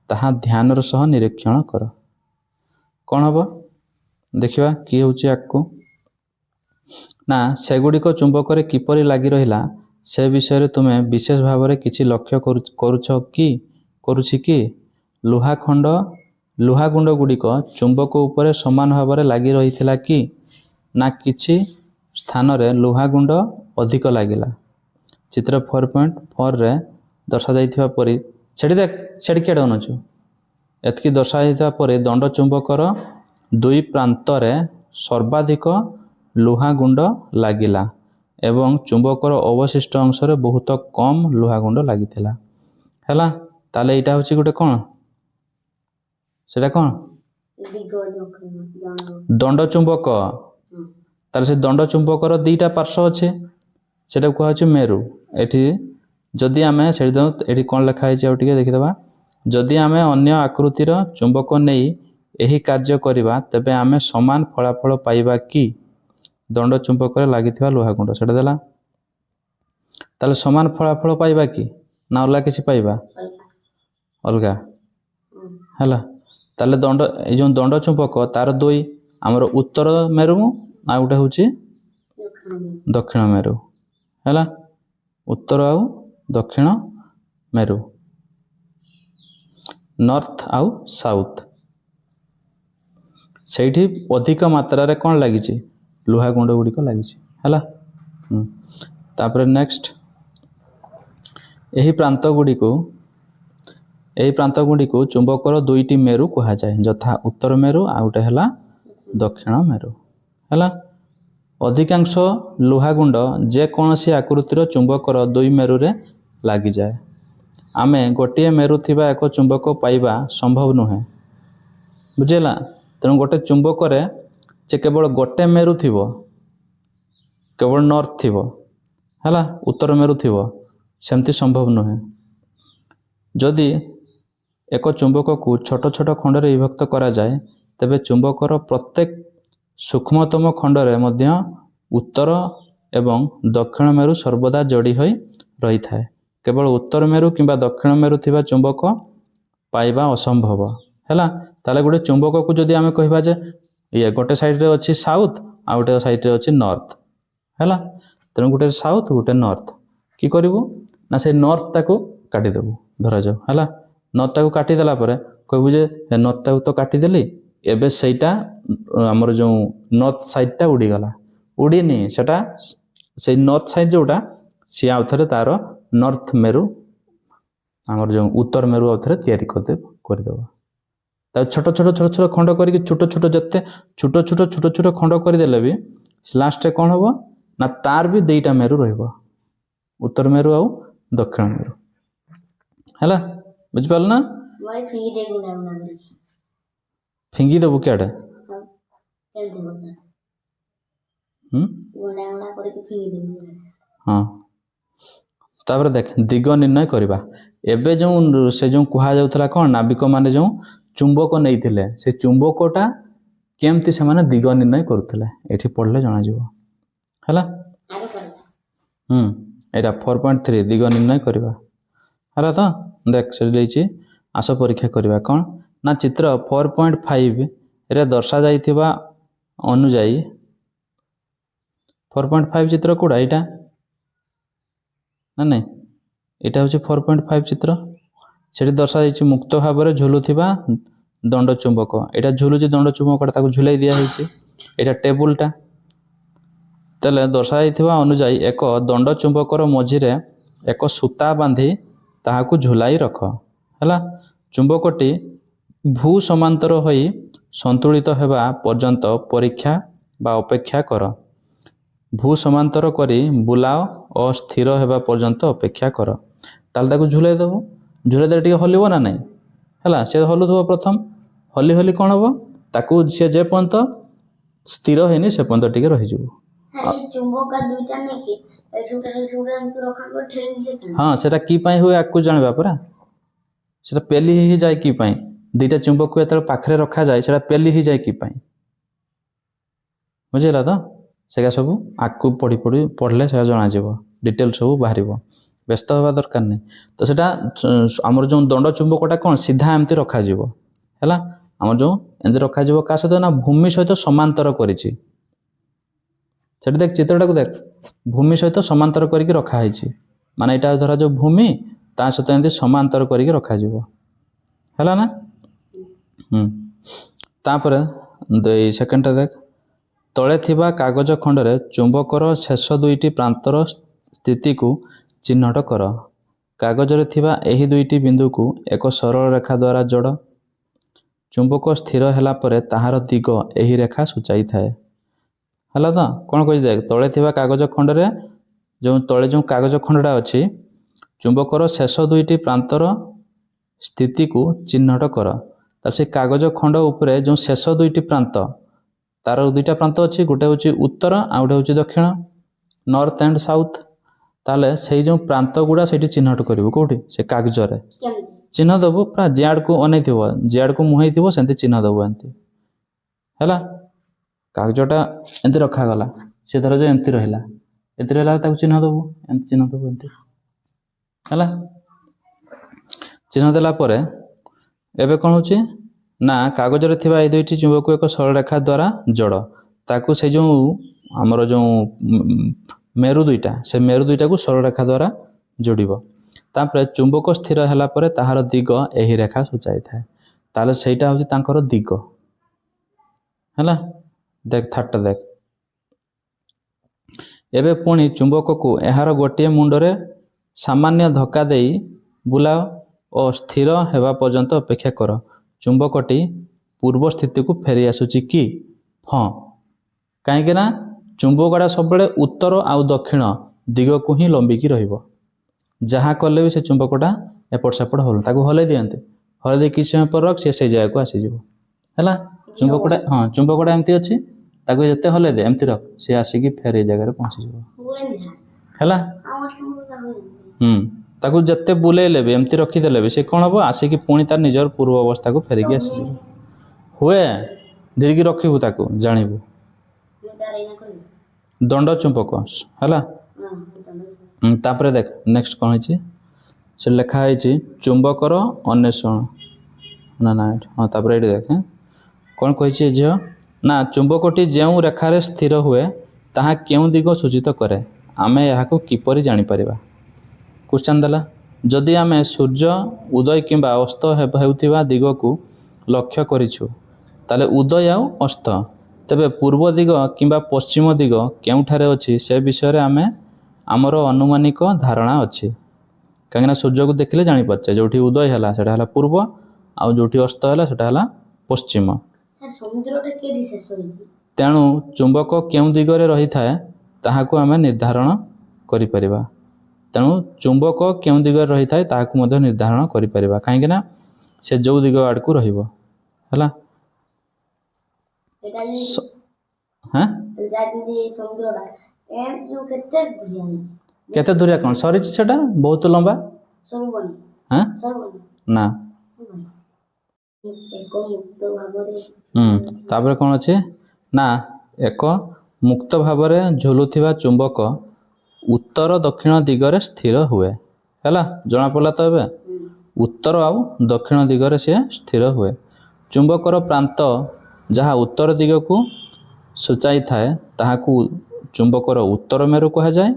ତାହା ଧ୍ୟାନର ସହ ନିରୀକ୍ଷଣ କର। କ'ଣ ହେବ ଦେଖିବା କି ହେଉଛି ଆଗକୁ ନା ସେଗୁଡ଼ିକ ଚୁମ୍ବକରେ କିପରି ଲାଗି ରହିଲା ସେ ବିଷୟରେ ତୁମେ ବିଶେଷ ଭାବରେ କିଛି ଲକ୍ଷ୍ୟ କରୁଛି କି? ଲୁହା ଗୁଣ୍ଡ ଗୁଡ଼ିକ ଚୁମ୍ବକ ଉପରେ ସମାନ ଭାବରେ ଲାଗି ରହିଥିଲା କି ନା କିଛି ସ୍ଥାନରେ ଲୁହା ଗୁଣ୍ଡ ଅଧିକ ଲାଗିଲା? ଚିତ୍ର 4.4ରେ ଦର୍ଶାଯାଇଥିବା ପରି ସେଠି କିଏ ଡାଉନଛୁ ଏତିକି ଦର୍ଶାଯାଇଥିବା ପରି ଦଣ୍ଡ ଚୁମ୍ବକର ଦୁଇ ପ୍ରାନ୍ତରେ ସର୍ବାଧିକ ଲୁହା ଗୁଣ୍ଡ ଲାଗିଲା ଏବଂ ଚୁମ୍ବକର ଅବଶିଷ୍ଟ ଅଂଶରେ ବହୁତ କମ୍ ଲୁହା ଗୁଣ୍ଡ ଲାଗିଥିଲା ହେଲା। ତାହେଲେ ଏଇଟା ହେଉଛି ଗୋଟେ କ'ଣ? ସେଇଟା କ'ଣ? ଦଣ୍ଡ ଚୁମ୍ବକ। ତାହେଲେ ସେ ଦଣ୍ଡ ଚୁମ୍ବକର ଦୁଇଟା ପାର୍ଶ୍ୱ ଅଛି, ସେଇଟା କୁହାଯାଉଛି ମେରୁ। ଏଠି ଯଦି ଆମେ ଏଠି କ'ଣ ଲେଖା ହେଇଛି ଆଉ ଟିକେ ଦେଖିଦେବା। ଯଦି ଆମେ ଅନ୍ୟ ଆକୃତିର ଚୁମ୍ବକ ନେଇ ଏହି କାର୍ଯ୍ୟ କରିବା ତେବେ ଆମେ ସମାନ ଫଳାଫଳ ପାଇବା କି? ଦଣ୍ଡ ଚୁମ୍ବକରେ ଲାଗିଥିବା ଲୁହା ଗୁଣ୍ଡ ସେଇଟା ଦେଲା। ତାହେଲେ ସମାନ ଫଳାଫଳ ପାଇବା କି ନା ଅଲଗା କିଛି ପାଇବା? ଅଲଗା। ହେଲା। ତାହେଲେ ଏଇ ଯେଉଁ ଦଣ୍ଡ ଚୁମ୍ବକ ତାର ଦୁଇ, ଆମର ଉତ୍ତର ମେରୁ ଆଉ ଗୋଟେ ହେଉଛି ଦକ୍ଷିଣ ମେରୁ ହେଲା। ଉତ୍ତର ଆଉ ଦକ୍ଷିଣ ମେରୁ, ନର୍ଥ ଆଉ ସାଉଥ। ସେଇଠି ଅଧିକ ମାତ୍ରାରେ କ'ଣ ଲାଗିଛି? ଲୁହା ଗୁଣ୍ଡ ଗୁଡ଼ିକ ଲାଗିଛି ହେଲା। ତାପରେ ନେକ୍ସଟ, ଏହି ପ୍ରାନ୍ତ ଗୁଡ଼ିକୁ ଚୁମ୍ବକର ଦୁଇଟି ମେରୁ କୁହାଯାଏ, ଯଥା ଉତ୍ତର ମେରୁ ଆଉ ଗୋଟେ ହେଲା ଦକ୍ଷିଣ ମେରୁ ହେଲା। ଅଧିକାଂଶ ଲୁହା ଗୁଣ୍ଡ ଯେକୌଣସି ଆକୃତିର ଚୁମ୍ବକର ଦୁଇ ମେରୁରେ ଲାଗିଯାଏ। ଆମେ ଗୋଟିଏ ମେରୁ ଥିବା ଏକ ଚୁମ୍ବକ ପାଇବା ସମ୍ଭବ ନୁହେଁ, ବୁଝିଲା। ତେଣୁ ଗୋଟେ ଚୁମ୍ବକରେ ଯେ କେବଳ ଗୋଟେ ମେରୁ ଥିବ, କେବଳ ନର୍ଥ ଥିବ ହେଲା, ଉତ୍ତର ମେରୁ ଥିବ, ସେମିତି ସମ୍ଭବ ନୁହେଁ। ଯଦି ଏକ ଚୁମ୍ବକକୁ ଛୋଟ ଛୋଟ ଖଣ୍ଡରେ ବିଭକ୍ତ କରାଯାଏ, ତେବେ ଚୁମ୍ବକର ପ୍ରତ୍ୟେକ ସୂକ୍ଷ୍ମତମ ଖଣ୍ଡରେ ମଧ୍ୟ ଉତ୍ତର ଏବଂ ଦକ୍ଷିଣ ମେରୁ ସର୍ବଦା ଯୋଡ଼ି ହୋଇ ରହିଥାଏ। କେବଳ ଉତ୍ତର ମେରୁ କିମ୍ବା ଦକ୍ଷିଣ ମେରୁ ଥିବା ଚୁମ୍ବକ ପାଇବା ଅସମ୍ଭବ ହେଲା। ତାହେଲେ ଗୋଟେ ଚୁମ୍ବକକୁ ଯଦି ଆମେ କହିବା ଯେ ଗୋଟେ ସାଇଡ଼ରେ ଅଛି ସାଉଥ ଆଉ ଗୋଟେ ସାଇଡ଼ରେ ଅଛି ନର୍ଥ ହେଲା, ତେଣୁ ଗୋଟେ ସାଉଥ ଗୋଟେ ନର୍ଥ, କି କରିବୁ ନା ସେ ନର୍ଥଟାକୁ କାଟିଦେବୁ ଧରାଯାଉ ହେଲା। ନର୍ଥଟାକୁ କାଟିଦେଲା ପରେ କହିବୁ ଯେ ନର୍ଥଟାକୁ ତ କାଟିଦେଲି, ଏବେ ସେଇଟା ଆମର ଯେଉଁ ନର୍ଥ ସାଇଡ଼ଟା ଉଡ଼ିଗଲା। ଉଡ଼ିନି, ସେଟା ସେଇ ନର୍ଥ ସାଇଡ଼ ଯେଉଁଟା ସିଏ ଆଉ ଥରେ ତାର ନର୍ଥ ମେରୁ, ଆମର ଯେଉଁ ଉତ୍ତର ମେରୁ ଆଉ ଥରେ ତିଆରି କରିଦେବ। ତାକୁ ଛୋଟ ଛୋଟ ଖଣ୍ଡ କରିକି ଯେତେ ଛୋଟ ଖଣ୍ଡ କରିଦେଲେ ବି ଲାଷ୍ଟରେ କ'ଣ ହେବ ନା ତାର ବି ଦୁଇଟା ମେରୁ ରହିବ, ଉତ୍ତର ମେରୁ ଆଉ ଦକ୍ଷିଣ ମେରୁ ହେଲା। ବୁଝିପାରିଲ ନା? ଫିଙ୍ଗି ଦେବୁ କିଆଡ଼େ? ହଁ। ତାପରେ ଦେଖ, ଦିଗ ନିର୍ଣ୍ଣୟ କରିବା। ଏବେ ସେ ଯେଉଁ କୁହାଯାଉଥିଲା କ'ଣ, ନାବିକମାନେ ଯେଉଁ ଚୁମ୍ବକ ନେଇଥିଲେ, ସେ ଚୁମ୍ବକଟା କେମିତି ସେମାନେ ଦିଗ ନିର୍ଣ୍ଣୟ କରୁଥିଲେ, ଏଠି ପଢ଼ିଲେ ଜଣାଯିବ ହେଲା। ଏଇଟା 4.3 ଦିଗ ନିର୍ଣ୍ଣୟ କରିବା ହେଲା। ତ ଦେଖ ସେଠି ଦେଇଛି, ଆସ ପରୀକ୍ଷା କରିବା। କ'ଣ ନା ଚିତ୍ର 4.5ରେ ଦର୍ଶାଯାଇଥିବା ଅନୁଯାୟୀ 4.5 ଚିତ୍ର କେଉଁଟା? ଏଇଟା ନା ନାଇଁ, ଏଇଟା ହେଉଛି 4.5 ଚିତ୍ର। ସେଠି ଦର୍ଶାଯାଇଛି ମୁକ୍ତ ଭାବରେ ଝୁଲୁଥିବା ଦଣ୍ଡ ଚୁମ୍ବକ। ଏଇଟା ଝୁଲୁଛି ଦଣ୍ଡ ଚୁମ୍ବକଟା, ତାକୁ ଝୁଲାଇ ଦିଆହେଇଛି। ଏଇଟା ଟେବୁଲଟା। ତାହେଲେ ଦର୍ଶାଯାଇଥିବା ଅନୁଯାୟୀ ଏକ ଦଣ୍ଡ ଚୁମ୍ବକର ମଝିରେ ଏକ ସୂତା ବାନ୍ଧି ତାହାକୁ ଝୁଲାଇ ରଖ ହେଲା। ଚୁମ୍ବକଟି ଭୂ ସମାନ୍ତର ହୋଇ ସନ୍ତୁଳିତ ହେବା ପର୍ଯ୍ୟନ୍ତ ପରୀକ୍ଷା ବା ଅପେକ୍ଷା କର। ଭୂ ସମାନ୍ତର କରି ବୁଲାଅ ଓ ସ୍ଥିର ହେବା ପର୍ଯ୍ୟନ୍ତ ଅପେକ୍ଷା କର। ତାହେଲେ ତାକୁ ଝୁଲାଇ ଦେବୁ, ଝୁଲାଇ ଦେଲେ ଟିକେ ହଲିବ ନା ନାହିଁ ହେଲା। ସେ ହଲୁଥିବ ପ୍ରଥମ, ହଲି କ'ଣ ହେବ, ତାକୁ ସେ ଯେ ପର୍ଯ୍ୟନ୍ତ ସ୍ଥିର ହେଇନି ସେ ପର୍ଯ୍ୟନ୍ତ ଟିକେ ରହିଯିବ। ହଁ, ସେଟା କି ପାଇଁ ହୁଏ ଆକୁ ଜାଣିବା ପରା। ସେଟା ପେଲି ହେଇଯାଏ କି ପାଇଁ? ଦୁଇଟା ଚୁମ୍ବକକୁ ଯେତେବେଳେ ପାଖରେ ରଖାଯାଏ ସେଟା ପେଲି ହେଇଯାଏ କି ପାଇଁ, ବୁଝିଲା ତ? ସେଟା ସବୁ ଆକୁ ପଢ଼ିଲେ ସେଟା ଜଣାଯିବ, ଡିଟେଲ ସବୁ ବାହାରିବ, ବ୍ୟସ୍ତ ହେବା ଦରକାର ନାହିଁ। ତ ସେଟା ଆମର ଯେଉଁ ଦଣ୍ଡ ଚୁମ୍ବକଟା କ'ଣ ସିଧା ଏମିତି ରଖାଯିବ ହେଲା। ଆମର ଯେଉଁ ଏମିତି ରଖାଯିବ କାହା ସହିତ ନା ଭୂମି ସହିତ ସମାନ୍ତର କରିଛି। ସେଠି ଦେଖ ଚିତ୍ରଟାକୁ ଦେଖ, ଭୂମି ସହିତ ସମାନ୍ତର କରିକି ରଖାହେଇଛି, ମାନେ ଏଇଟା ଧରାଯାଉ ଭୂମି, ତା ସହିତ ଏମିତି ସମାନ୍ତର କରିକି ରଖାଯିବ ହେଲା ନା। ତାପରେ ସେକେଣ୍ଡଟା ଦେଖ, ତଳେ ଥିବା କାଗଜ ଖଣ୍ଡରେ ଚୁମ୍ବକର ଶେଷ ଦୁଇଟି ପ୍ରାନ୍ତର ସ୍ଥିତିକୁ ଚିହ୍ନଟ କର। କାଗଜରେ ଥିବା ଏହି ଦୁଇଟି ବିନ୍ଦୁକୁ ଏକ ସରଳ ରେଖା ଦ୍ୱାରା ଯୋଡ଼। ଚୁମ୍ବକ ସ୍ଥିର ହେଲା ପରେ ତାହାର ଦିଗ ଏହି ରେଖା ସୂଚାଇଥାଏ ହେଲା। ତ କ'ଣ କହିଛି ଦେଖ, ତଳେ ଥିବା କାଗଜ ଖଣ୍ଡରେ ତଳେ ଯେଉଁ କାଗଜ ଖଣ୍ଡଟା ଅଛି, ଚୁମ୍ବକର ଶେଷ ଦୁଇଟି ପ୍ରାନ୍ତର ସ୍ଥିତିକୁ ଚିହ୍ନଟ କର। ତାହେଲେ ସେ କାଗଜ ଖଣ୍ଡ ଉପରେ ଯେଉଁ ଶେଷ ଦୁଇଟି ପ୍ରାନ୍ତ, ତାର ଦୁଇଟା ପ୍ରାନ୍ତ ଅଛି, ଗୋଟେ ହେଉଛି ଉତ୍ତର ଆଉ ଗୋଟେ ହେଉଛି ଦକ୍ଷିଣ, ନର୍ଥ ଆଣ୍ଡ ସାଉଥ। ତାହେଲେ ସେଇ ଯେଉଁ ପ୍ରାନ୍ତ ଗୁଡ଼ା ସେଇଠି ଚିହ୍ନଟ କରିବୁ, କେଉଁଠି? ସେ କାଗଜରେ ଚିହ୍ନ ଦେବୁ, ପୁରା ଜିଆଡ଼କୁ ଅନେଇଥିବ, ଜିଆଡ଼କୁ ମୁହେଇଥିବ, ସେମିତି ଚିହ୍ନ ଦେବୁ ଏମିତି ହେଲା। କାଗଜଟା ଏମିତି ରଖାଗଲା, ସେ ଧର ଯେ ଏମିତି ରହିଲା, ତାକୁ ଚିହ୍ନ ଦେବୁ, ଏମିତି ଚିହ୍ନ ଦେବୁ ଏମିତି ହେଲା। ଚିହ୍ନ ଦେଲା ପରେ ଏବେ କ'ଣ ହେଉଛି ନା କାଗଜରେ ଥିବା ଏଇ ଦୁଇଟି ଚୁମ୍ବକକୁ ଏକ ସରଳରେଖା ଦ୍ୱାରା ଯୋଡ଼। ତାକୁ ସେ ଯେଉଁ ଆମର ଯେଉଁ ମେରୁ ଦୁଇଟା ସେ ମେରୁ ଦୁଇଟାକୁ ସରଳରେଖା ଦ୍ୱାରା ଯୋଡ଼ିବ। ତାପରେ ଚୁମ୍ବକ ସ୍ଥିର ହେଲା ପରେ ତାହାର ଦିଗ ଏହି ରେଖା ସୂଚାଇଥାଏ। ତାହେଲେ ସେଇଟା ହେଉଛି ତାଙ୍କର ଦିଗ ହେଲା। ଦେଖ ଥାର୍ଡ଼ଟା ଦେଖ। ଏବେ ପୁଣି ଚୁମ୍ବକକୁ ଏହାର ଗୋଟିଏ ମୁଣ୍ଡରେ ସାମାନ୍ୟ ଧକ୍କା ଦେଇ ବୁଲାଅ ଓ ସ୍ଥିର ହେବା ପର୍ଯ୍ୟନ୍ତ ଅପେକ୍ଷା କର। ଚୁମ୍ବକଟି ପୂର୍ବ ସ୍ଥିତିକୁ ଫେରି ଆସୁଛି କି? ହଁ, କାହିଁକି ନା ଚୁମ୍ବକଟା ସବୁବେଳେ ଉତ୍ତର ଆଉ ଦକ୍ଷିଣ ଦିଗକୁ ହିଁ ଲମ୍ବିକି ରହିବ। ଯାହା କଲେ ବି ସେ ଚୁମ୍ବକଟା ଏପଟ ସେପଟ ହଲ ତାକୁ ହଲେଇ ଦିଅନ୍ତି, ହଲେଇ ଦେଇ କିଛି ସମୟ ପରେ ରଖ ସେ ସେଇ ଜାଗାକୁ ଆସିଯିବ ହେଲା। ଚୁମ୍ବକଟା ଚୁମ୍ବକଟା ଏମିତି ଅଛି, ତାକୁ ଯେତେ ହଲେଇ ଦେ ଏମିତି ରଖ, ସେ ଆସିକି ଫେର ଏଇ ଜାଗାରେ ପହଞ୍ଚିଯିବ ହେଲା। ତାକୁ ଯେତେ ବୁଲେଇଲେ ବି ଏମିତି ରଖିଦେଲେ ବି ସେ କ'ଣ ହେବ, ଆସିକି ପୁଣି ତାର ନିଜର ପୂର୍ବ ଅବସ୍ଥାକୁ ଫେରିକି ଆସିଯିବ। ହୁଏ, ଧୀରିକି ରଖିବୁ ତାକୁ ଜାଣିବୁ। ଦଣ୍ଡ ଚୁମ୍ବକ ହେଲା। ତାପରେ ଦେଖ ନେକ୍ସଟ କ'ଣ ହେଇଛି, ସେ ଲେଖା ହେଇଛି ଚୁମ୍ବକର ଅନ୍ୱେଷଣ ନା ହଁ। ତାପରେ ଏଇଠି ଦେଖ କ'ଣ କହିଛି ଝିଅ, ନା ଚୁମ୍ବକଟି ଯେଉଁ ରେଖାରେ ସ୍ଥିର ହୁଏ ତାହା କେଉଁ ଦିଗ ସୂଚିତ କରେ, ଆମେ ଏହାକୁ କିପରି ଜାଣିପାରିବା? କ୍ୱେଶ୍ଚନ୍ ଦେଲା, ଯଦି ଆମେ ସୂର୍ଯ୍ୟ ଉଦୟ କିମ୍ବା ଅସ୍ତ ହେଉଥିବା ଦିଗକୁ ଲକ୍ଷ୍ୟ କରିଛୁ ତାହେଲେ ଉଦୟ ଆଉ ଅସ୍ତ, ତେବେ ପୂର୍ବ ଦିଗ କିମ୍ବା ପଶ୍ଚିମ ଦିଗ କେଉଁଠାରେ ଅଛି ସେ ବିଷୟରେ ଆମର ଆନୁମାନିକ ଧାରଣା ଅଛି। କାହିଁକିନା ସୂର୍ଯ୍ୟକୁ ଦେଖିଲେ ଜାଣିପାରୁଛେ ଯେଉଁଠି ଉଦୟ ହେଲା ସେଇଟା ହେଲା ପୂର୍ବ ଆଉ ଯେଉଁଠି ଅସ୍ତ ହେଲା ସେଇଟା ହେଲା ପଶ୍ଚିମ। ତେଣୁ ଚୁମ୍ବକ କେଉଁ ଦିଗରେ ରହିଥାଏ ତାହାକୁ ଆମେ ନିର୍ଦ୍ଧାରଣ କରିପାରିବା। ତେଣୁ ଚୁମ୍ବକ କେଉଁ ଦିଗରେ ରହିଥାଏ ତାହାକୁ ମଧ୍ୟ ନିର୍ଦ୍ଧାରଣ କରିପାରିବା, କାହିଁକିନା ସେ ଯେଉଁ ଦିଗ ଆଡ଼କୁ ରହିବ ହେଲା। କେତେ ଦୂରିଆ କ'ଣ ସରିଛି ସେଟା ବହୁତ ଲମ୍ବା ନା। ତାପରେ କ'ଣ ଅଛି ନା ଏକ ମୁକ୍ତ ଭାବରେ ଝୁଲୁଥିବା ଚୁମ୍ବକ ଉତ୍ତର ଦକ୍ଷିଣ ଦିଗରେ ସ୍ଥିର ହୁଏ ହେଲା। ଜଣାପଡ଼ିଲା ତ ଏବେ ଉତ୍ତର ଆଉ ଦକ୍ଷିଣ ଦିଗରେ ସିଏ ସ୍ଥିର ହୁଏ। ଚୁମ୍ବକର ପ୍ରାନ୍ତ ଯାହା ଉତ୍ତର ଦିଗକୁ ସୂଚାଇଥାଏ ତାହାକୁ ଚୁମ୍ବକର ଉତ୍ତର ମେରୁ କୁହାଯାଏ।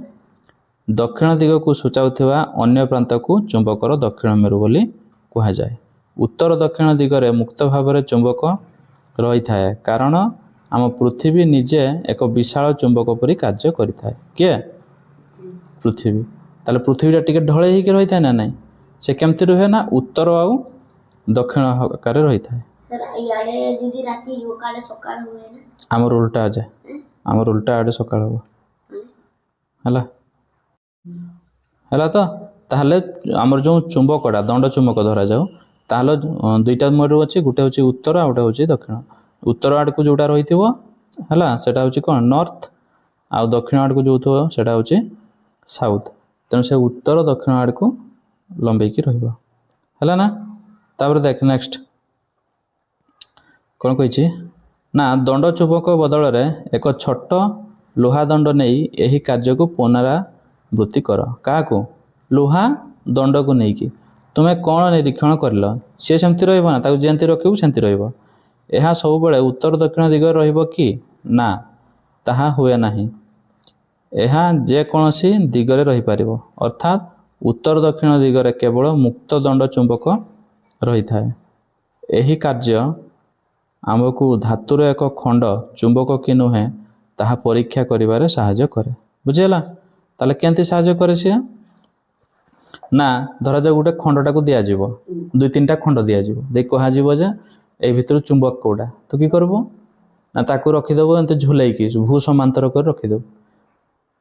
ଦକ୍ଷିଣ ଦିଗକୁ ସୂଚାଉଥିବା ଅନ୍ୟ ପ୍ରାନ୍ତକୁ ଚୁମ୍ବକର ଦକ୍ଷିଣ ମେରୁ ବୋଲି କୁହାଯାଏ। ଉତ୍ତର ଦକ୍ଷିଣ ଦିଗରେ ମୁକ୍ତ ଭାବରେ ଚୁମ୍ବକ ରହିଥାଏ କାରଣ ଆମ ପୃଥିବୀ ନିଜେ ଏକ ବିଶାଳ ଚୁମ୍ବକ ପରି କାର୍ଯ୍ୟ କରିଥାଏ। କିଏ? ପୃଥିବୀ। ତାହେଲେ ପୃଥିବୀଟା ଟିକେ ଢଳେଇ ହେଇକି ରହିଥାଏ ନା ନାହିଁ, ସେ କେମିତି ରୁହେ ନା ଉତ୍ତର ଆଉ ଦକ୍ଷିଣ ଆକାରରେ ରହିଥାଏ। ଆମର ଉଲ୍ଟା ଆଡ଼େ ସକାଳ ହେବ ହେଲା ହେଲା। ତ ତାହେଲେ ଆମର ଯେଉଁ ଚୁମ୍ବକଟା ଦଣ୍ଡ ଚୁମ୍ବକ ଧରାଯାଉ, ତାହେଲେ ଦୁଇଟା ମେରୁ ଅଛି, ଗୋଟେ ହେଉଛି ଉତ୍ତର ଆଉ ଗୋଟେ ହେଉଛି ଦକ୍ଷିଣ। ଉତ୍ତର ଆଡ଼କୁ ଯେଉଁଟା ରହିଥିବ ହେଲା ସେଇଟା ହେଉଛି କ'ଣ ନର୍ଥ, ଆଉ ଦକ୍ଷିଣ ଆଡ଼କୁ ଯେଉଁ ଥିବ ସେଇଟା ହେଉଛି ସାଉଥ୍। ତେଣୁ ସେ ଉତ୍ତର ଦକ୍ଷିଣ ଆଡ଼କୁ ଲମ୍ବେଇକି ରହିବ ହେଲା ନା। ତାପରେ ଦେଖ ନେକ୍ସଟ କ'ଣ କହିଛି ନା ଦଣ୍ଡ ଚୁମ୍ବକ ବଦଳରେ ଏକ ଛୋଟ ଲୁହା ଦଣ୍ଡ ନେଇ ଏହି କାର୍ଯ୍ୟକୁ ପୁନରାବୃତ୍ତି କର। କାହାକୁ? ଲୁହା ଦଣ୍ଡକୁ ନେଇକି ତୁମେ କ'ଣ ନିରୀକ୍ଷଣ କରିଲ? ସିଏ ସେମିତି ରହିବ ନା, ତାକୁ ଯେମିତି ରଖିବୁ ସେମିତି ରହିବ। ଏହା ସବୁବେଳେ ଉତ୍ତର ଦକ୍ଷିଣ ଦିଗରେ ରହିବ କି? ନା, ତାହା ହୁଏ ନାହିଁ। ଏହା ଯେକୌଣସି ଦିଗରେ ରହିପାରିବ, ଅର୍ଥାତ୍ ଉତ୍ତର ଦକ୍ଷିଣ ଦିଗରେ କେବଳ ମୁକ୍ତ ଦଣ୍ଡ ଚୁମ୍ବକ ରହିଥାଏ। ଏହି କାର୍ଯ୍ୟ ଆମକୁ ଧାତୁର ଏକ ଖଣ୍ଡ ଚୁମ୍ବକ କି ନୁହେଁ ତାହା ପରୀକ୍ଷା କରିବାରେ ସାହାଯ୍ୟ କରେ। ବୁଝିହେଲା? ତାହେଲେ କେମିତି ସାହାଯ୍ୟ କରେ ସିଏ? ନା ଧରାଯାଉ ଗୋଟେ ଖଣ୍ଡଟାକୁ ଦିଆଯିବ, 2-3ଟା ଖଣ୍ଡ ଦିଆଯିବ, ଦେଇ କୁହାଯିବ ଯେ ଏଇ ଭିତରୁ ଚୁମ୍ବକ କେଉଁଟା, ତୁ କି କରିବୁ ନା ତାକୁ ରଖିଦେବୁ ଏମିତି ଝୁଲେଇକି ଭୂ ସମାନ୍ତର କରି ରଖିଦେବୁ।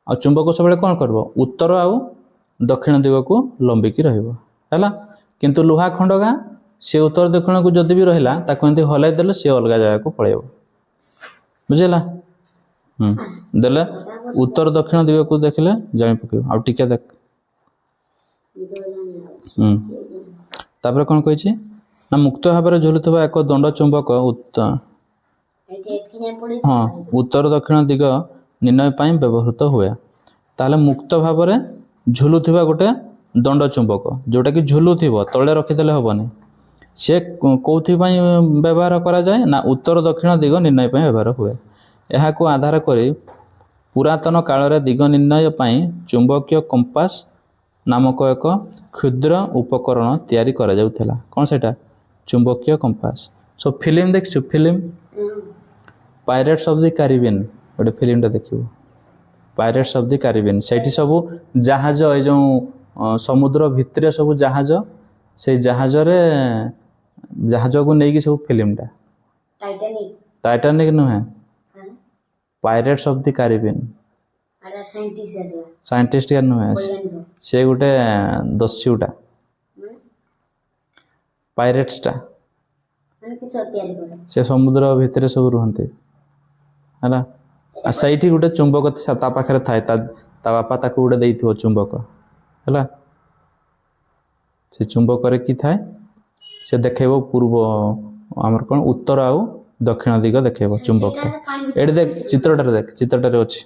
ଆଉ ଚୁମ୍ବକ ସବୁବେଳେ କ'ଣ କରିବ? ଉତ୍ତର ଆଉ ଦକ୍ଷିଣ ଦିଗକୁ ଲମ୍ବିକି ରହିବ ହେଲା। କିନ୍ତୁ ଲୁହା ଖଣ୍ଡଗା ସେ ଉତ୍ତର ଦକ୍ଷିଣକୁ ଯଦି ବି ରହିଲା ତାକୁ ଏମିତି ହଲାଇ ଦେଲେ ସିଏ ଅଲଗା ଜାଗାକୁ ପଳେଇବ। ବୁଝିହେଲା? ଦେଲେ ଉତ୍ତର ଦକ୍ଷିଣ ଦିଗକୁ ଦେଖିଲେ ଜାଣି ପକେଇବ। ଆଉ ଟିକେ ଦେଖ ତାପରେ କ'ଣ କହିଛି ନା ମୁକ୍ତ ଭାବରେ ଝୁଲୁଥିବା ଏକ ଦଣ୍ଡ ଚୁମ୍ବକ ଉତ୍ତର ଦକ୍ଷିଣ ଦିଗ ନିର୍ଣ୍ଣୟ ପାଇଁ ବ୍ୟବହୃତ ହୁଏ। ତାହେଲେ ମୁକ୍ତ ଭାବରେ ଝୁଲୁଥିବା ଗୋଟେ ଦଣ୍ଡ ଚୁମ୍ବକ, ଯେଉଁଟାକି ଝୁଲୁଥିବ, ତଳେ ରଖିଦେଲେ ହେବନି, ସେ କେଉଁଥିପାଇଁ ବ୍ୟବହାର କରାଯାଏ ନା ଉତ୍ତର ଦକ୍ଷିଣ ଦିଗ ନିର୍ଣ୍ଣୟ ପାଇଁ ବ୍ୟବହାର ହୁଏ। ଏହାକୁ ଆଧାର କରି ପୁରାତନ କାଳରେ ଦିଗ ନିର୍ଣ୍ଣୟ ପାଇଁ ଚୁମ୍ବକୀୟ କମ୍ପାସ ନାମକ ଏକ କ୍ଷୁଦ୍ର ଉପକରଣ ତିଆରି କରାଯାଉଥିଲା। କ'ଣ ସେଇଟା? ଚୁମ୍ବକୀୟ କମ୍ପାସ। ସୋ ଫିଲ୍ମ ଦେଖିଛୁ? Film pirates of the Caribbean ଗୋଟେ ଫିଲ୍ମଟା ଦେଖିବୁ। ପାଇରେଟ୍ସ ଅଫ୍ ଦି କାରିବିଆନ୍, ସେଇଠି ସବୁ ଜାହାଜ, ଏ ଯେଉଁ ସମୁଦ୍ର ଭିତରେ ସବୁ ଜାହାଜ, ସେଇ ଜାହାଜକୁ ନେଇକି ସବୁ ଫିଲ୍ମଟା। ଟାଇଟାନିକ ନୁହେଁ, pirates of the Caribbean. Scientist ନୁହେଁ, ସେ ଗୋଟେ ଦସ୍ୟୁଟା, ପାଇରେଟ୍ସଟା। ସେ ସମୁଦ୍ର ଭିତରେ ସବୁ ରୁହନ୍ତି ହେଲା। ଆଉ ସେଇଠି ଗୋଟେ ଚୁମ୍ବକ ତା ପାଖରେ ଥାଏ, ତା ବାପା ତାକୁ ଗୋଟେ ଦେଇଥିବ ଚୁମ୍ବକ ହେଲା। ସେ ଚୁମ୍ବକରେ କି ଥାଏ? ସେ ଦେଖେଇବ ପୂର୍ବ, ଆମର କ'ଣ ଉତ୍ତର ଆଉ ଦକ୍ଷିଣ ଦିଗ ଦେଖେଇବ ଚୁମ୍ବକଟା। ଏଠି ଦେଖ, ଚିତ୍ରଟାରେ ଅଛି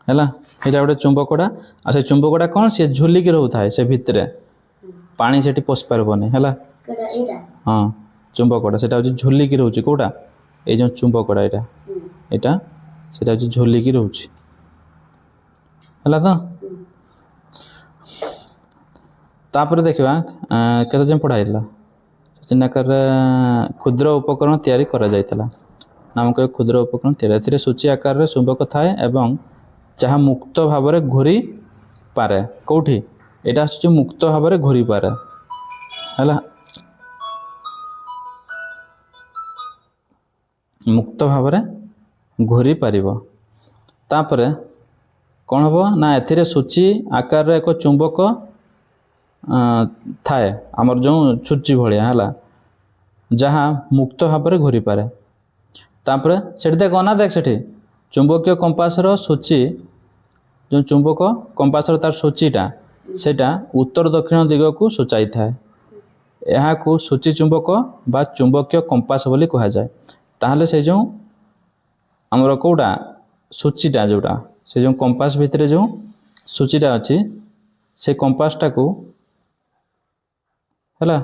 ହେଲା। ଏଇଟା ଗୋଟେ ଚୁମ୍ବକଟା। ଆଉ ସେ ଚୁମ୍ବକଟା କ'ଣ? ସେ ଝୁଲିକି ରହୁଥାଏ ସେ ଭିତରେ, ପାଣି ସେଠି ପଶି ପାରିବନି ହେଲା। ହଁ, ଚୁମ୍ବକଟା ସେଟା ହେଉଛି ଝୁଲିକି ରହୁଛି। କେଉଁଟା? ଏଇ ଯେଉଁ ଚୁମ୍ବକଟା, ଏଇଟା ସେଟା ହେଉଛି ଝୁଲିକି ରହୁଛି ହେଲା। ତ ତାପରେ ଦେଖିବା କେତେ ଯାଏଁ ପଢ଼ା ହେଇଥିଲା। ସଚିନ ଆକାରରେ କ୍ଷୁଦ୍ର ଉପକରଣ ତିଆରି କରାଯାଇଥିଲା ନାମକ ଏକ କ୍ଷୁଦ୍ର ଉପକରଣ ତିଆରି। ଏଥିରେ ସୂଚୀ ଆକାରରେ ଚୁମ୍ବକ ଥାଏ ଏବଂ ଯାହା ମୁକ୍ତ ଭାବରେ ଘୂରି ପାରେ। କେଉଁଠି? ଏଇଟା ଆସୁଛି ମୁକ୍ତ ଭାବରେ ଘୂରି ପାରେ ହେଲା। ମୁକ୍ତ ଭାବରେ ଘୂରି ପାରିବ। ତାପରେ କ'ଣ ହେବ ନା ଏଥିରେ ସୂଚୀ ଆକାରରେ ଏକ ଚୁମ୍ବକ ଥାଏ, ଆମର ଯେଉଁ ଛୁଞ୍ଚି ଭଳିଆ ହେଲା, ଯାହା ମୁକ୍ତ ଭାବରେ ଘୂରିପାରେ। ତାପରେ ସେଠି ଦେଖ ନା, ଦେଖ ସେଠି ଚୁମ୍ବକୀୟ କମ୍ପାସର ସୂଚୀ, ଯେଉଁ ଚୁମ୍ବକ କମ୍ପାସର ତାର ସୂଚୀଟା, ସେଇଟା ଉତ୍ତର ଦକ୍ଷିଣ ଦିଗକୁ ସୂଚାଇଥାଏ। ଏହାକୁ ସୂଚୀ ଚୁମ୍ବକ ବା ଚୁମ୍ବକୀୟ କମ୍ପାସ ବୋଲି କୁହାଯାଏ। ତାହେଲେ ସେ ଯେଉଁ ଆମର କେଉଁଟା ସୂଚୀଟା, ଯେଉଁଟା ସେ ଯେଉଁ କମ୍ପାସ ଭିତରେ ଯେଉଁ ସୂଚୀଟା ଅଛି, ସେ କମ୍ପାସଟାକୁ ହେଲା,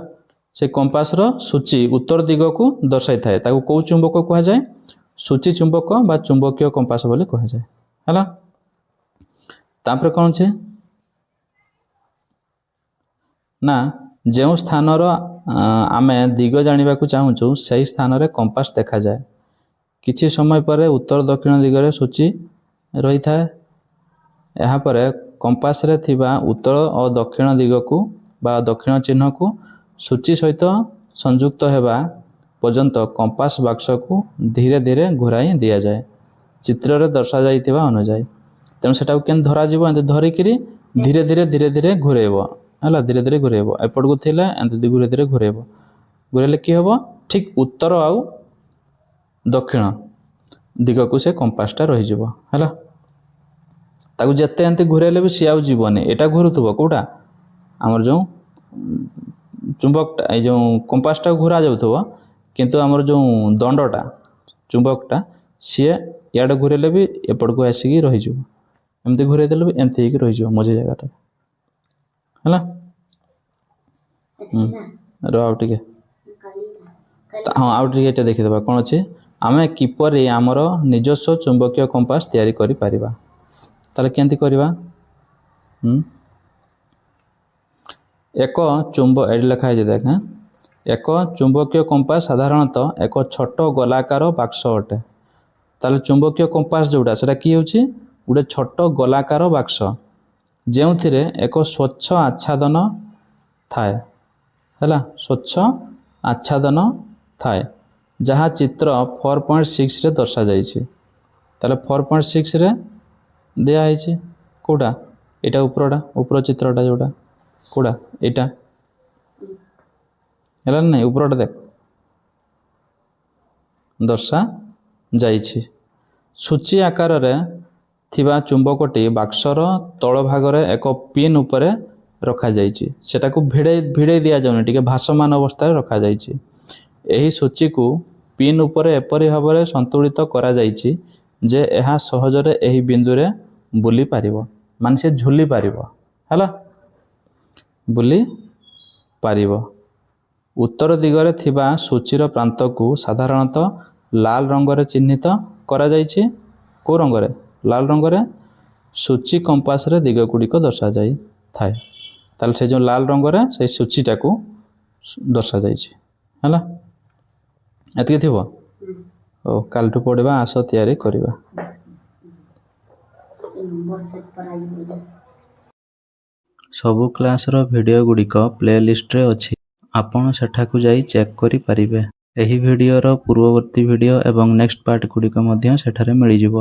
ସେ କମ୍ପାସର ସୂଚୀ ଉତ୍ତର ଦିଗକୁ ଦର୍ଶାଇଥାଏ। ତାକୁ କେଉଁ ଚୁମ୍ବକ କୁହାଯାଏ? ସୂଚୀ ଚୁମ୍ବକ ବା ଚୁମ୍ବକୀୟ କମ୍ପାସ ବୋଲି କୁହାଯାଏ ହେଲା। ତାପରେ କ'ଣ ଅଛି ନା, ଯେଉଁ ସ୍ଥାନର ଆମେ ଦିଗ ଜାଣିବାକୁ ଚାହୁଁଛୁ ସେହି ସ୍ଥାନରେ କମ୍ପାସ ଦେଖାଯାଏ। କିଛି ସମୟ ପରେ ଉତ୍ତର ଦକ୍ଷିଣ ଦିଗରେ ସୂଚୀ ରହିଥାଏ। ଏହାପରେ କମ୍ପାସରେ ଥିବା ଉତ୍ତର ଓ ଦକ୍ଷିଣ ଦିଗକୁ ବା ଦକ୍ଷିଣ ଚିହ୍ନକୁ ସୂଚୀ ସହିତ ସଂଯୁକ୍ତ ହେବା ପର୍ଯ୍ୟନ୍ତ କମ୍ପାସ ବାକ୍ସକୁ ଧୀରେ ଧୀରେ ଘୁରାଇ ଦିଆଯାଏ ଚିତ୍ରରେ ଦର୍ଶାଯାଇଥିବା ଅନୁଯାୟୀ। ତେଣୁ ସେଟାକୁ କେମିତି ଧରାଯିବ? ଏମିତି ଧରିକିରି ଧୀରେ ଧୀରେ ଘୁରେଇବ ହେଲା। ଧୀରେ ଧୀରେ ଘୁରେଇବ, ଏପଟକୁ ଥିଲେ ଏମିତି ଧୀରେ ଧୀରେ ଘୁରେଇବ। ଘୁରେଇଲେ କି ହେବ? ଠିକ୍ ଉତ୍ତର ଆଉ ଦକ୍ଷିଣ ଦିଗକୁ ସେ କମ୍ପାସଟା ରହିଯିବ ହେଲା। ତାକୁ ଯେତେ ଏମିତି ଘୁରେଇଲେ ବି ସିଏ ଆଉ ଯିବନି, ଏଇଟା ଘୁରୁଥିବ। କେଉଁଟା? ଆମର ଯେଉଁ ଚୁମ୍ବକଟା, ଏଇ ଯେଉଁ କମ୍ପାସଟାକୁ ଘୁରା ଯାଉଥିବ, କିନ୍ତୁ ଆମର ଯେଉଁ ଦଣ୍ଡଟା ଚୁମ୍ବକଟା, ସିଏ ଇଆଡ଼େ ଘୁରେଇଲେ ବି ଏପଟକୁ ଆସିକି ରହିଯିବ। ଏମିତି ଘୁରେଇ ଦେଲେ ବି ଏମିତି ହେଇକି ରହିଯିବ ମଝି ଜାଗାଟା ହେଲା। ଆଉ ଟିକେ ହଁ, ଆଉ ଟିକେ ଏଇଟା ଦେଖିଦେବା କ'ଣ ଅଛି। ଆମେ କିପରି ଆମର ନିଜସ୍ୱ ଚୁମ୍ବକୀୟ କମ୍ପାସ ତିଆରି କରିପାରିବା? ତାହେଲେ କେମିତି କରିବା? ଏଠି ଲେଖା ହେଇଛି ଦେଖ, ଏକ ଚୁମ୍ବକୀୟ କମ୍ପାସ ସାଧାରଣତଃ ଏକ ଛୋଟ ଗୋଲାକାର ବାକ୍ସ ଅଟେ। ତାହେଲେ ଚୁମ୍ବକୀୟ କମ୍ପାସ ଯେଉଁଟା, ସେଇଟା କି ହେଉଛି? ଗୋଟେ ଛୋଟ ଗୋଲାକାର ବାକ୍ସ ଯେଉଁଥିରେ ଏକ ସ୍ୱଚ୍ଛ ଆଚ୍ଛାଦନ ଥାଏ ହେଲା। ସ୍ୱଚ୍ଛ ଆଚ୍ଛାଦନ ଥାଏ, ଯାହା ଚିତ୍ର 4.6ରେ ଦର୍ଶାଯାଇଛି। ତାହେଲେ 4.6ରେ ଦିଆହେଇଛି। କେଉଁଟା? ଏଇଟା ଉପର ଚିତ୍ରଟା ଯେଉଁଟା, କେଉଁଟା? ଏଇଟା ହେଲା ନା ନାହିଁ? ଉପରଟା ଦେଖ, ଦର୍ଶା ଯାଇଛି। ସୂଚୀ ଆକାରରେ ଥିବା ଚୁମ୍ବକଟି ବାକ୍ସର ତଳ ଭାଗରେ ଏକ ପିନ୍ ଉପରେ ରଖାଯାଇଛି। ସେଟାକୁ ଭିଡ଼େଇ ଦିଆଯାଉନି, ଟିକେ ଭାସମାନ ଅବସ୍ଥାରେ ରଖାଯାଇଛି। ଏହି ସୂଚୀକୁ ପିନ୍ ଉପରେ ଏପରି ଭାବରେ ସନ୍ତୁଳିତ କରାଯାଇଛି ଯେ ଏହା ସହଜରେ ଏହି ବିନ୍ଦୁରେ ବୁଲି ପାରିବ, ମାନେ ସେ ଝୁଲି ପାରିବ ହେଲା, ବୁଲି ପାରିବ। ଉତ୍ତର ଦିଗରେ ଥିବା ସୂଚୀର ପ୍ରାନ୍ତକୁ ସାଧାରଣତଃ ଲାଲ ରଙ୍ଗରେ ଚିହ୍ନିତ କରାଯାଇଛି। କେଉଁ ରଙ୍ଗରେ? ଲାଲ ରଙ୍ଗରେ। ସୂଚୀ କମ୍ପାସରେ ଦିଗଗୁଡ଼ିକ ଦର୍ଶାଯାଇଥାଏ। ତାହେଲେ ସେ ଯେଉଁ ଲାଲ ରଙ୍ଗରେ ସେଇ ସୂଚୀଟାକୁ ଦର୍ଶାଯାଇଛି ହେଲା। ଏତିକି ଥିବ। ହଉ କାଲିଠୁ ପଢ଼ିବା, ଆସ ତିଆରି କରିବା। ସବୁ କ୍ଲାସ୍ର ଭିଡ଼ିଓ ଗୁଡ଼ିକ ପ୍ଲେଲିଷ୍ଟରେ ଅଛି, ଆପଣ ସେଠାକୁ ଯାଇ ଚେକ୍ କରିପାରିବେ। ଏହି ଭିଡ଼ିଓର ପୂର୍ବବର୍ତ୍ତୀ ଭିଡ଼ିଓ ଏବଂ ନେକ୍ସଟ ପାର୍ଟ ଗୁଡ଼ିକ ମଧ୍ୟ ସେଠାରେ ମିଳିଯିବ।